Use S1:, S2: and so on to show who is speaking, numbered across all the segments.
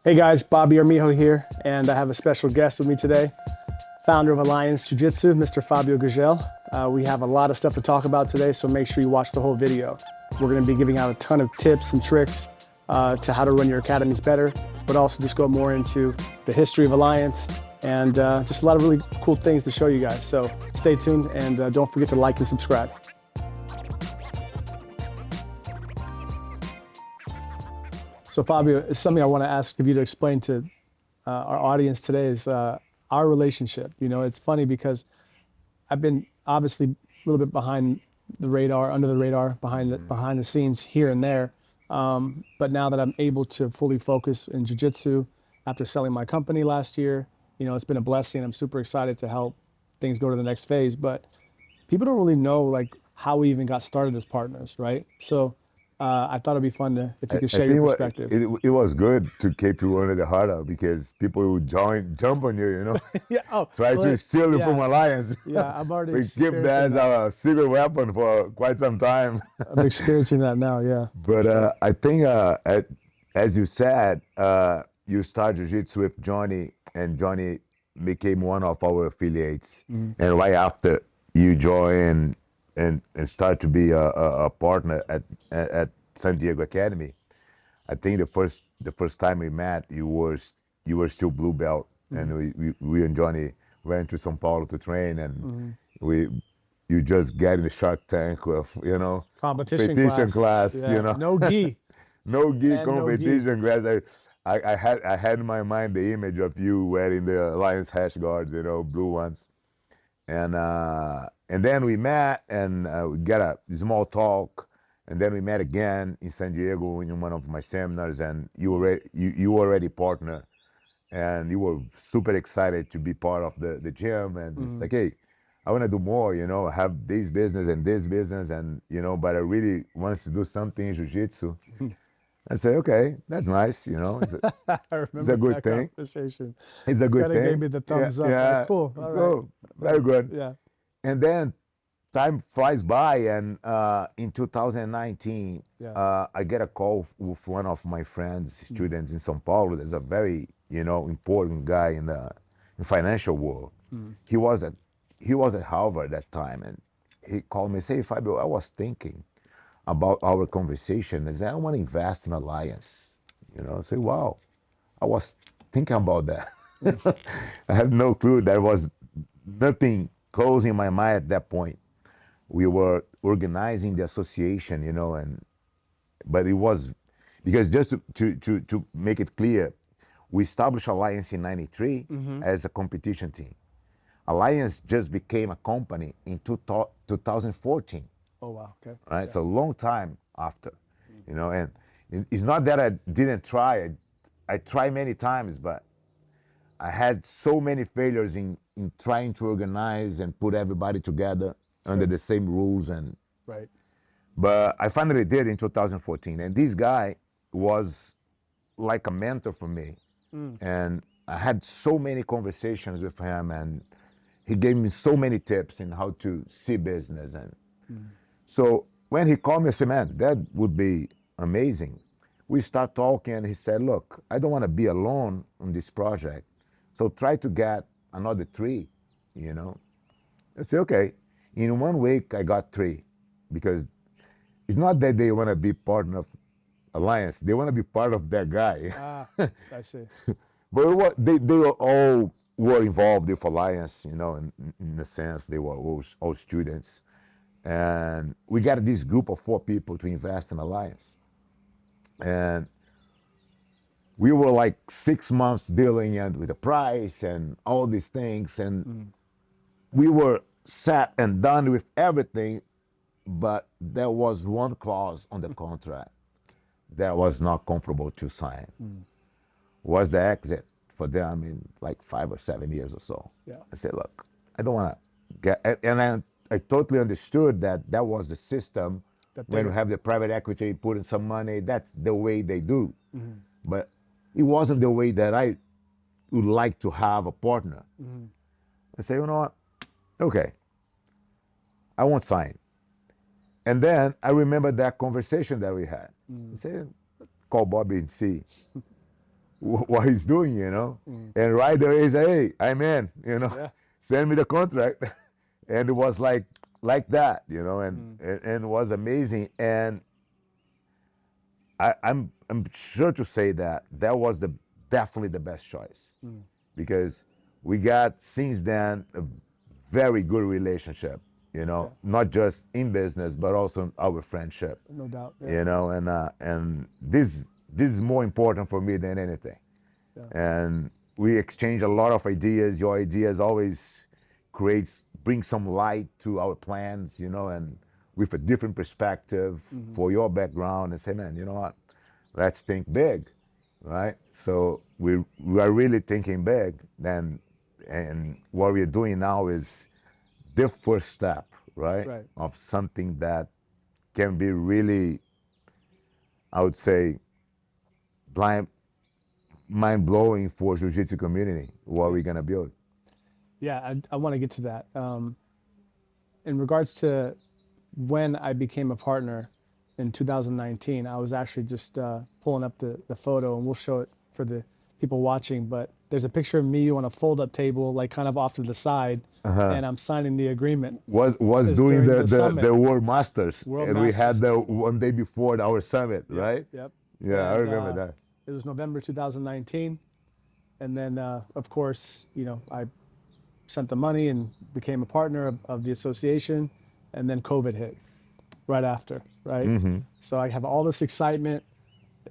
S1: Hey guys, Bobby Armijo here, and I have a special guest with me today, founder of Alliance Jiu-Jitsu, Mr. Fabio Gurgel. We have a lot of stuff to talk about today, so make sure you watch the whole video. We're going to be giving out a ton of tips and tricks to how to run your academies better, but also just go more into the history of Alliance and just a lot of really cool things to show you guys. So stay tuned and don't forget to like and subscribe. So Fabio, it's something I want to ask of you to explain to our audience today is our relationship. You know, it's funny because I've been obviously a little bit behind the radar, under the radar, behind the scenes here and there. But now that I'm able to fully focus in jiu-jitsu after selling my company last year, you know, it's been a blessing. I'm super excited to help things go to the next phase. But people don't really know like how we even got started as partners, right? So I thought it'd be fun to if you could
S2: I
S1: share your
S2: think
S1: perspective.
S2: it was good to keep you under the radar because people would jump on you,
S1: Yeah. Oh,
S2: try
S1: well,
S2: to steal you from
S1: yeah,
S2: Alliance.
S1: yeah. I'm already
S2: We keep
S1: experiencing
S2: that as
S1: that.
S2: our secret weapon for quite some time.
S1: I'm experiencing that now. Yeah.
S2: But I think, as you said, you started Jiu-Jitsu with Johnny, and Johnny became one of our affiliates.
S1: Mhm.
S2: And right after you joined and start to be a partner at San Diego Academy, I think the first time we met, you were still blue belt,
S1: Mhm.
S2: and we and Johnny went to São Paulo to train, and
S1: Mhm.
S2: we you just get in the Shark Tank with
S1: Competition
S2: competition
S1: class.
S2: class,
S1: Yeah. No gi
S2: no gi
S1: and no gi.
S2: competition class. I had in my mind the image of you wearing the Lions hash guards, blue ones, and then we met and we got a small talk, and then we met again in San Diego in one of my seminars, and you already partner, and you were super excited to be part of the gym, and it's
S1: Mhm.
S2: like, hey, I want to do more, I have this business, and but I really wants to do something in jiu-jitsu. I say, okay, that's nice,
S1: I
S2: it's a
S1: remember
S2: good
S1: that
S2: thing.
S1: conversation.
S2: It's a
S1: You
S2: good
S1: kind of gave
S2: thing.
S1: me the
S2: Yeah,
S1: thumbs up. Like,
S2: yeah.
S1: cool. All right.
S2: Go, very good.
S1: Yeah.
S2: And then time flies by, and in 2019,
S1: Yeah.
S2: I get a call with one of my friends, students in São Paulo. There's a very, important guy in the financial world.
S1: Mm.
S2: He was at he was at Harvard at that time, and he called me and said, Fabio, I was thinking about our conversation. I said, I want to invest in Alliance. I say, wow, I was thinking about that.
S1: Mm.
S2: I had no clue. There was nothing close in my mind at that point. We were organizing the association, and but it was because just to make it clear, we established Alliance in '93
S1: Hmm.
S2: as a competition team. Alliance just became a company in 2014,
S1: Oh wow. Okay.
S2: right?
S1: Yeah.
S2: So a long time after,
S1: Mm.
S2: and it's not that I didn't try. I tried many times, but I had so many failures in trying to organize and put everybody together under
S1: Sure.
S2: the same rules,
S1: Right.
S2: but I finally did in 2014. And this guy was like a mentor for me.
S1: Mm.
S2: And I had so many conversations with him, and he gave me so many tips in how to see business. And
S1: Mm.
S2: so when he called me, I said, man, that would be amazing. We start talking, and he said, look, I don't want to be alone on this project. So try to get another three. I said, okay. In 1 week, I got three, because it's not that they want to be part of Alliance. They want to be part of that guy.
S1: Ah, I see.
S2: But they were all were involved with Alliance, in a sense. They were all students. And we got this group of four people to invest in Alliance. And we were like 6 months dealing with the price and all these things. And
S1: Mm.
S2: we were set and done with everything, but there was one clause on the contract that was not comfortable to sign.
S1: Mm.
S2: Was the exit for them in like 5 or 7 years or so.
S1: Yeah.
S2: I said, look, I don't want to get, and I totally understood that that was the system.
S1: That
S2: When
S1: they.
S2: you have the private equity put in some money, that's the way they do.
S1: Mm.
S2: But it wasn't the way that I would like to have a partner.
S1: Mm.
S2: I say, you know what? Okay, I won't sign. And then I remember that conversation that we had. I
S1: Mm.
S2: said, call Bobby and see. what he's doing, you know.
S1: Mm.
S2: And right there he said, hey, I'm in, you know,
S1: Yeah.
S2: send me the contract. And it was like that, you know,
S1: Mm.
S2: and it was amazing. And I'm sure to say that that was the definitely the best choice
S1: Mm.
S2: because we got since then a very good relationship, you
S1: Yeah.
S2: know, not just in business but also in our friendship,
S1: No doubt. Yeah.
S2: you know, and this is more important for me than anything.
S1: Yeah.
S2: And we exchange a lot of ideas. Your ideas always bring some light to our plans, you know, and with a different perspective
S1: Mm-hmm.
S2: for your background and say, man, you know what, let's think big, right? So we are really thinking big then, and what we're doing now is the first step, right,
S1: Right.
S2: of something that can be really, I would say, blind mind blowing for jiu-jitsu community what
S1: Yeah.
S2: we're gonna build.
S1: Yeah. I want to get to that. In regards to when I became a partner in 2019, I was actually just pulling up the photo, and we'll show it for the people watching. But there's a picture of me on a fold-up table, like kind of off to the side,
S2: Uh-huh.
S1: and I'm signing the agreement.
S2: Was
S1: Is
S2: doing
S1: during the
S2: the
S1: summit,
S2: World Masters,
S1: World
S2: and we had
S1: Masters.
S2: the one day before our summit,
S1: Yep,
S2: right?
S1: yep.
S2: Yeah, I
S1: And
S2: remember that.
S1: it was November 2019, and then of course, I sent the money and became a partner of the association, and then COVID hit right after, right? So I have all this excitement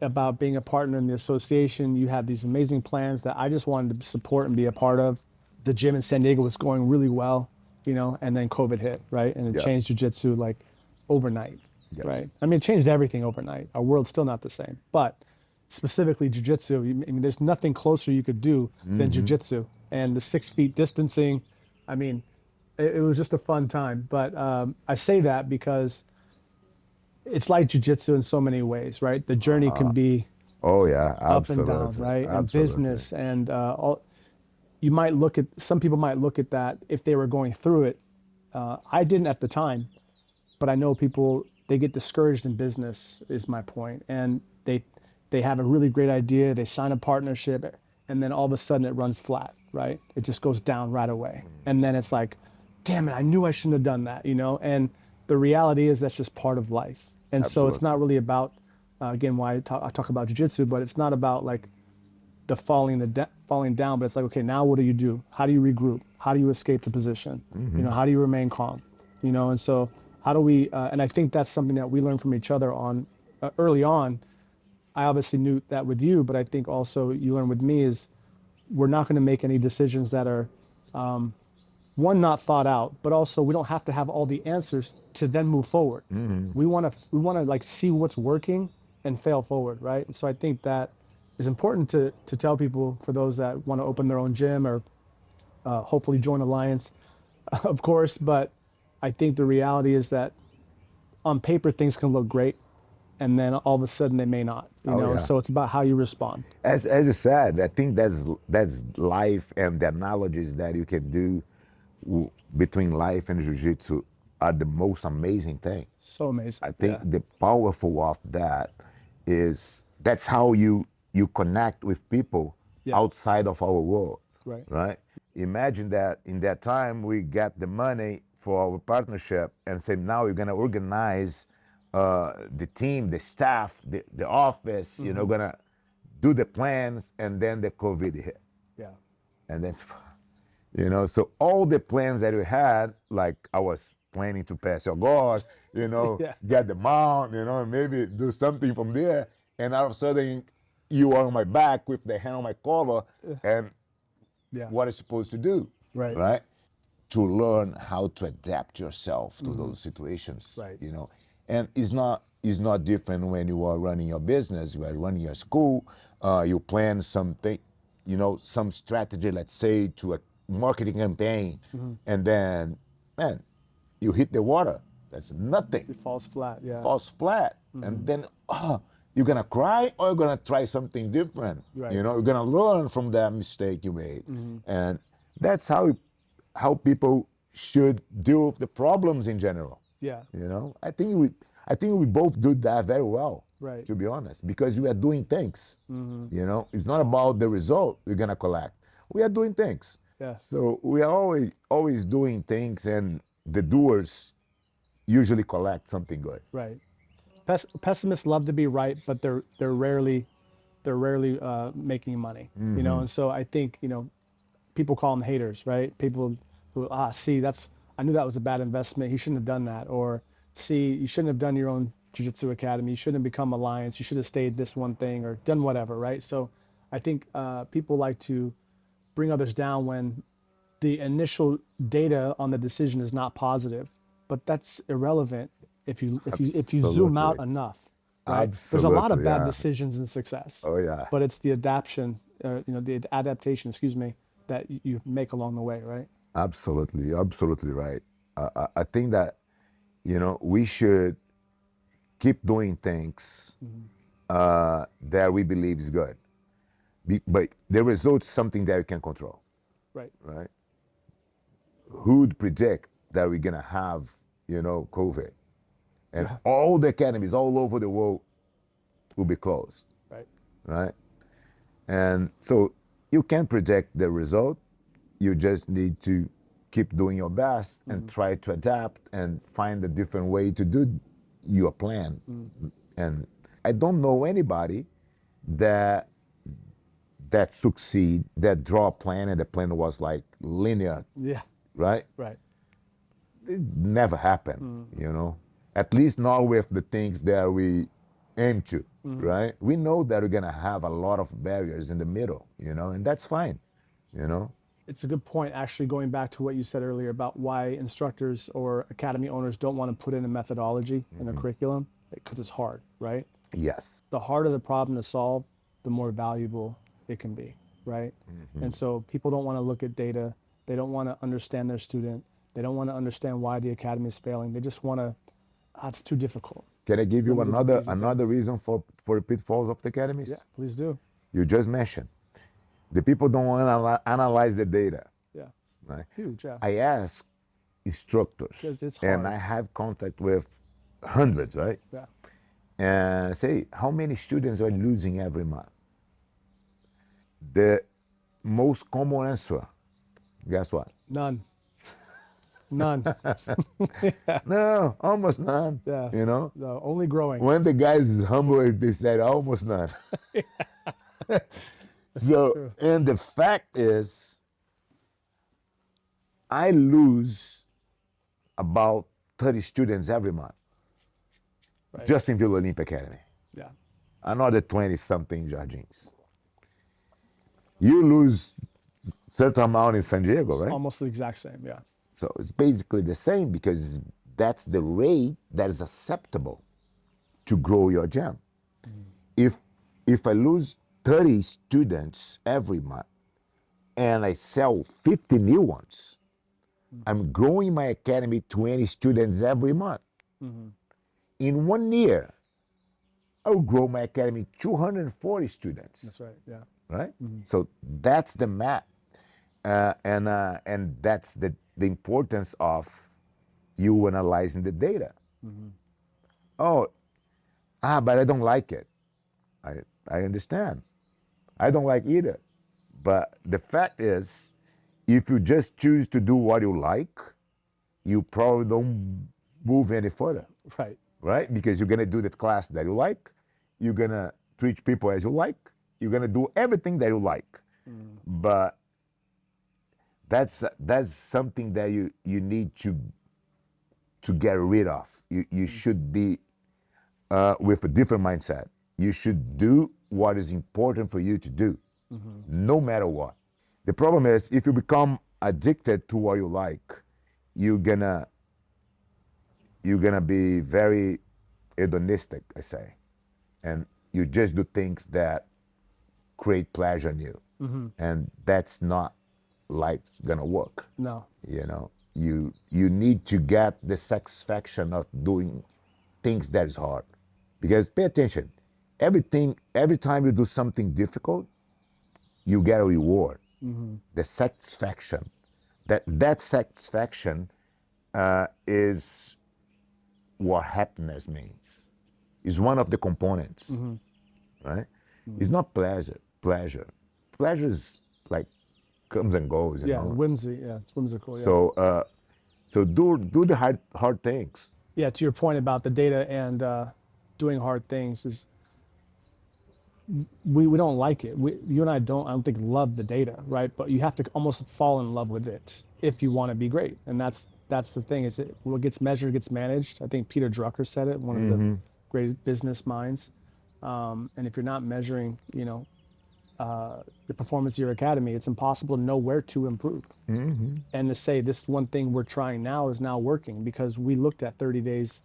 S1: about being a partner in the association. You had these amazing plans that I just wanted to support and be a part of. The gym in San Diego was going really well, and then COVID hit, right? And it
S2: Yeah,
S1: changed jiu-jitsu like overnight,
S2: yeah,
S1: right? I mean, it changed everything overnight. Our world's still not the same, but specifically jiu-jitsu, I mean, there's nothing closer you could do than jiu-jitsu, and the 6 feet distancing. I mean, it was just a fun time. But I say that because it's like jiu-jitsu in so many ways, right? The journey can be
S2: oh yeah,
S1: up and down,
S2: absolutely,
S1: right? And
S2: absolutely.
S1: business and all. You might look at some people might look at that if they were going through it. I didn't at the time, but I know people they get discouraged in business is my point, and they have a really great idea, they sign a partnership, and then all of a sudden it runs flat, right? It just goes down right away, and then it's like, damn it, I knew I shouldn't have done that, And the reality is that's just part of life, and so it's
S2: Absolutely.
S1: not really about again why I talk about jiu-jitsu, but it's not about like the falling down, but it's like, okay, now what do you do? How do you regroup? How do you escape the position? How do you remain calm? And so how do we? And I think that's something that we learn from each other on early on. I obviously knew that with you, but I think also you learn with me is we're not going to make any decisions that are one not thought out, but also we don't have to have all the answers to then move forward. We want to like see what's working and fail forward, right? And so I think that is important to tell people for those that want to open their own gym or hopefully join Alliance, of course. But I think the reality is that on paper things can look great, and then all of a sudden they may not.
S2: Oh yeah.
S1: So it's about how you respond.
S2: As you said, I think that's life, and the analogies that you can do between life and jiu-jitsu are the most amazing thing.
S1: So amazing.
S2: I
S1: Yeah.
S2: think the powerful of that is that's how you connect with people
S1: Yeah.
S2: outside of our world,
S1: Right.
S2: right? Imagine that in that time we get the money for our partnership and say now we're gonna organize the team, the staff, the office, gonna do the plans, and then the COVID hit,
S1: Yeah.
S2: and that's so all the plans that we had, like I was planning to pass your guard,
S1: Yeah.
S2: get the mount, and maybe do something from there, and all of a sudden you are on my back with the hand on my collar, and
S1: Yeah.
S2: what is supposed to do,
S1: Right.
S2: right? To learn how to adapt yourself to those situations,
S1: Right.
S2: and it's not different when you are running your business, you are running your school, you plan something, some strategy, let's say, to a marketing campaign, and then, man, you hit the water. That's nothing.
S1: It falls flat. Yeah.
S2: Falls flat. And then, you're going to cry or you're going to try something different.
S1: Right.
S2: You're going to learn from that mistake you made. And that's how people should deal with the problems in general.
S1: Yeah.
S2: I think we both do that very well.
S1: Right.
S2: to be honest, because we are doing things. You know, it's not about the result we're gonna collect. We are doing things.
S1: Yes.
S2: So we are always doing things, and the doers usually collect something good.
S1: Right. Pessimists love to be right, but they're rarely making money. And so I think people call them haters, right? People who see, I knew that was a bad investment. He shouldn't have done that. Or see, you shouldn't have done your own jiu-jitsu academy. You shouldn't have become Alliance. You should have stayed this one thing or done whatever, right? So I think people like to bring others down when the initial data on the decision is not positive, but that's irrelevant if you zoom out
S2: Absolutely.
S1: enough, right? There's a lot of
S2: Absolutely,
S1: bad
S2: yeah.
S1: decisions in success,
S2: Oh yeah.
S1: but it's the the adaptation, excuse me, that you make along the way, right?
S2: Absolutely, absolutely right. I think that we should keep doing things that we believe is good. But the results something that you can control,
S1: Right.
S2: right? Who would predict that we're gonna have, COVID, and
S1: Yeah.
S2: all the academies all over the world will be closed,
S1: Right.
S2: right? And so you can predict the result. You just need to keep doing your best and try to adapt and find a different way to do your plan. And I don't know anybody that succeed, that draw a plan and the plan was like linear,
S1: Yeah.
S2: right?
S1: Right.
S2: It never happened. At least not with the things that we aim to, right? We know that we're gonna have a lot of barriers in the middle, and that's fine, you know.
S1: It's a good point, actually, going back to what you said earlier about why instructors or academy owners don't want to put in a methodology in a curriculum because it's hard, right?
S2: Yes.
S1: The harder the problem to solve, the more valuable it can be, right? And so people don't want to look at data. They don't want to understand their student. They don't want to understand why the academy is failing. They just want to, it's too difficult.
S2: Can I give
S1: Let
S2: you
S1: me look at the easy
S2: another
S1: things.
S2: reason for pitfalls of the
S1: Yeah,
S2: academies?
S1: please do.
S2: You just mentioned the people don't want to analyze the data,
S1: Yeah,
S2: right?
S1: huge. Yeah,
S2: I ask instructors,
S1: because it's
S2: and
S1: hard.
S2: I have contact with hundreds, right?
S1: Yeah,
S2: And say, how many students are losing every month? The most common answer, guess what?
S1: none, none. Yeah,
S2: No, almost none.
S1: yeah.
S2: You know,
S1: No, only growing.
S2: when the guys is humble, they said almost none. So,
S1: True.
S2: and the fact is, I lose about 30 students every month
S1: Right.
S2: just in Villa Olympic Academy.
S1: Yeah.
S2: Another 20 something Jardins. You lose certain amount in San Diego,
S1: It's
S2: right?
S1: almost the exact same. Yeah.
S2: So it's basically the same because that's the rate that is acceptable to grow your gym. If I lose 30 students every month and I sell 50 new ones, I'm growing my academy 20 students every month. In 1 year, I'll grow my academy 240 students,
S1: That's right. Yeah.
S2: right? So that's the math, and that's the importance of you analyzing the data. Oh, but I don't like it. I understand. I don't like either. But the fact is, if you just choose to do what you like, you probably don't move any further,
S1: Right.
S2: right? Because you're gonna do the class that you like, you're gonna treat people as you like, you're gonna do everything that you like. But that's something that you need to get rid of. You should be with a different mindset. You should do what is important for you to do, no matter what. The problem is if you become addicted to what you like, you're gonna be very hedonistic, I say, and you just do things that create pleasure in you, and that's not life gonna work.
S1: No.
S2: You need to get the satisfaction of doing things that is hard, because pay attention, every time you do something difficult, you get a reward, the satisfaction. That satisfaction is what happiness means. is one of the components, right? It's not pleasure. Pleasure is like comes and goes, you
S1: Yeah,
S2: know.
S1: whimsy. Yeah, it's whimsical. Yeah.
S2: So do the hard things.
S1: Yeah, to your point about the data and doing hard things is we don't like it. You and I don't think love the data, right? But you have to almost fall in love with it if you want to be great. And that's the thing is what gets measured gets managed. I think Peter Drucker said it, one of the greatest business minds. And if you're not measuring, the performance of your academy, it's impossible to know where to improve. And to say this one thing we're trying now is now working because we looked at 30 days,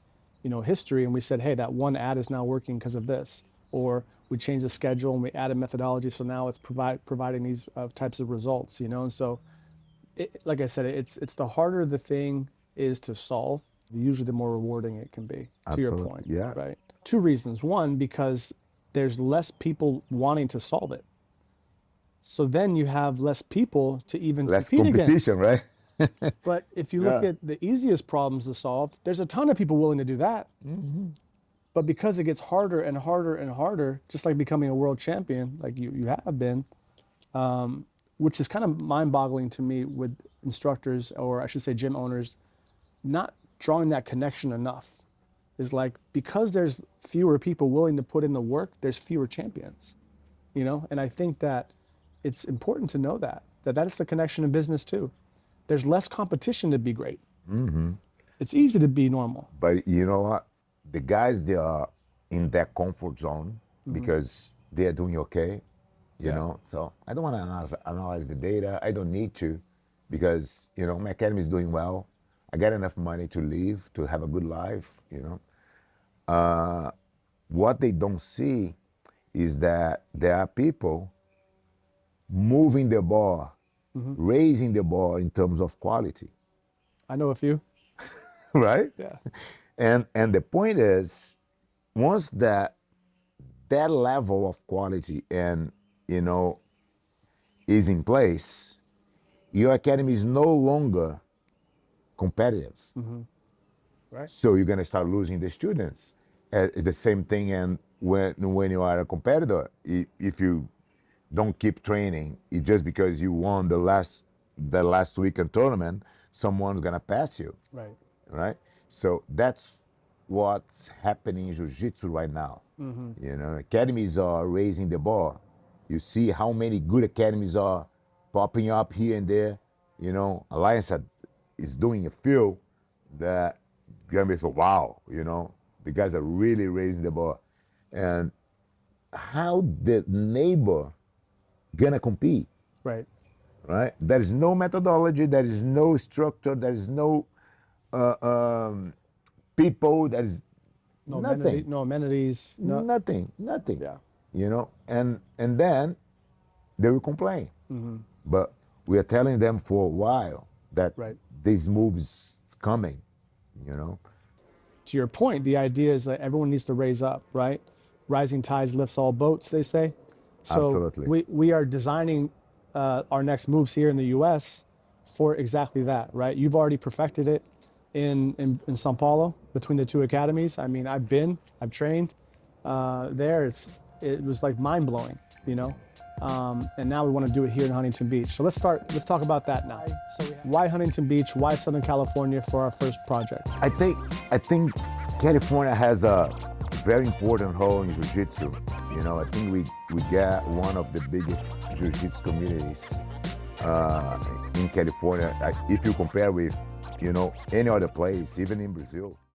S1: history and we said, hey, that one ad is now working because of this. Or we changed the schedule and we added methodology, so now it's providing these types of results, And so, like I said, it's the harder the thing is to solve, usually the more rewarding it can be. To your
S2: Absolutely,
S1: point,
S2: yeah.
S1: right? Two reasons. One, because there's less people wanting to solve it. So then you have less people to even
S2: Less
S1: compete against.
S2: competition, right?
S1: But if you look
S2: Yeah.
S1: at the easiest problems to solve, there's a ton of people willing to do that. But because it gets harder and harder and harder, just like becoming a world champion, like you have been, which is kind of mind-boggling to me with instructors, or I should say gym owners, not drawing that connection enough. Is like because there's fewer people willing to put in the work, there's fewer champions, And I think that it's important to know that is the connection in business too. There's less competition to be great. It's easy to be normal.
S2: But you know what? The guys, they are in that comfort zone because they are doing okay, you
S1: Yeah.
S2: know? So I don't want to analyze the data. I don't need to because, my academy is doing well. I got enough money to live, to have a good life. What they don't see is that there are people moving the bar, raising the bar in terms of quality,
S1: I know a few.
S2: right?
S1: Yeah.
S2: And the point is, once that level of quality and is in place, your academy is no longer competitive.
S1: Right.
S2: So you're gonna start losing the students. It's the same thing, and when you are a competitor, if you don't keep training, it just because you won the last weekend tournament, someone's gonna pass you,
S1: Right.
S2: right? So that's what's happening in Jiu-Jitsu right now. Academies are raising the bar. You see how many good academies are popping up here and there. Alliance is doing a few that gonna be for wow. The guys are really raising the bar. And how the neighbor gonna compete,
S1: Right.
S2: right? There is no methodology, there is no structure, there is no people, there is nothing.
S1: No amenities. No.
S2: Nothing.
S1: Yeah.
S2: And then they will complain. But we are telling them for a while that
S1: Right.
S2: these moves is coming.
S1: To your point, the idea is that everyone needs to raise up, right? Rising tides lifts all boats, they say. So
S2: Absolutely.
S1: we are designing our next moves here in the U.S. for exactly that, right? You've already perfected it in Sao Paulo between the two academies. I mean, I've trained there. It was like mind blowing, and now we want to do it here in Huntington Beach. So let's talk about that now. Why Huntington Beach? Why Southern California for our first project?
S2: I think California has a very important role in Jiu-Jitsu. I think we got one of the biggest Jiu-Jitsu communities in California. If you compare with, any other place, even in Brazil.